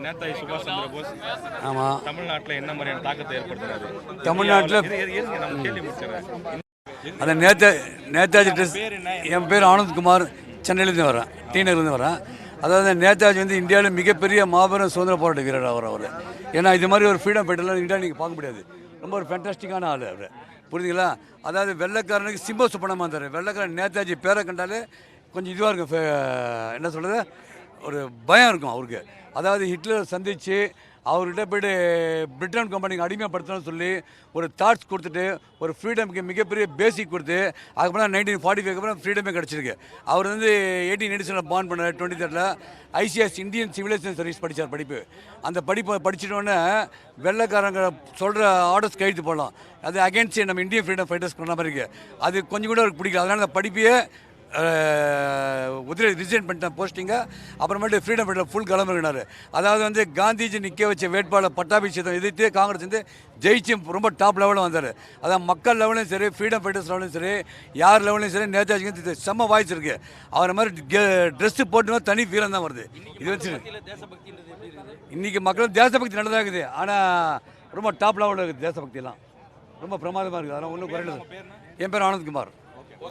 நேதாஜி சுபாஷ் சந்திர போஸ் ஆமாம் தமிழ்நாட்டில் என்ன மாதிரியான தாக்கத்தை ஏற்படுத்துறாரு? தமிழ்நாட்டில் நம்ம கேள்வி முடிச்சிடறேன். அந்த நேதாஜி ட்ரெஸ். என் பேர் ஆனந்த்குமார், சென்னையிலேருந்து வரேன், டி நகர்லேருந்து வரேன். அதாவது நேதாஜி வந்து இந்தியாவில் மிகப்பெரிய மாபெரும் சுதந்திர போராட்ட வீரர் அவர். ஏன்னா இது மாதிரி ஒரு ஃப்ரீடம் ஃபைட்டர்லாம் இந்தியாவில் நீங்கள் பார்க்க முடியாது. ரொம்ப ஒரு ஃபேண்டாஸ்டிக்கான ஆள் அவர், புரியுதுங்களா? அதாவது வெள்ளைக்காரனுக்கு சிம்ப சுப்பனமாக இருந்தார். வெள்ளைக்காரன் நேதாஜி பேரை கண்டாலே கொஞ்சம் இதுவாக இருக்கும், என்ன சொல்கிறது, ஒரு பயம் இருக்கும் அவருக்கு. அதாவது ஹிட்லரை சந்தித்து அவர்கிட்ட போய்ட்டு பிரிட்டன் கம்பெனிக்கு அடிமைப்படுத்தணும்னு சொல்லி ஒரு தாட்ஸ் கொடுத்துட்டு ஒரு ஃப்ரீடமுக்கு மிகப்பெரிய பேசிக் கொடுத்து அதுக்கப்புறம் 1945 அப்புறம் ஃப்ரீடமே கிடச்சிருக்கு. அவர் வந்து 1887 பான் பண்ணார். 23rd ICS Indian civilisation service படித்தார். படிப்பு அந்த படிப்பை படிச்சிட்டோன்னே வெள்ளைக்காரங்க சொல்கிற ஆர்டர்ஸ் கைது போடலாம். அது அகேன்ஸ்ட் நம்ம இந்தியன் ஃப்ரீடம் ஃபைட்டர்ஸ் பண்ண மாதிரி இருக்குது. அது கொஞ்சம் கூட அவருக்கு பிடிக்கல. அதனால் அந்த படிப்பையே ரிசைன் பண்ணிட்டேன் போஸ்டிங்கை. அப்புறமேட்டு ஃப்ரீடம் ஃபைட்டர் ஃபுல் கிளம்புனார். அதாவது வந்து காந்திஜி நிற்க வச்ச வேட்பாளர் பட்டாபிஷேகம் எதிர்த்து காங்கிரஸ் வந்து ஜெயிச்சு ரொம்ப டாப் லெவலில் வந்தார். அதான் மக்கள் லெவலையும் சரி, ஃப்ரீடம் ஃபைட்டர்ஸ் லெவலையும் சரி, யார் லெவலையும் சரி நேதாஜிக்கு செம்ம வாய்ஸ் இருக்குது. அவரை மாதிரி ட்ரெஸ்ஸு போட்டு தனி ஃபீலம் தான் வருது. இது வச்சு இன்றைக்கி மக்கள் தேசபக்தி நல்லதாக இருக்குது. ஆனால் ரொம்ப டாப் லெவலில் இருக்குது. தேசபக்தியெல்லாம் ரொம்ப பிரமாதமாக இருக்குது. அதெல்லாம் ஒன்றும் குறையில. என் பேர் ஆனந்த்குமார்.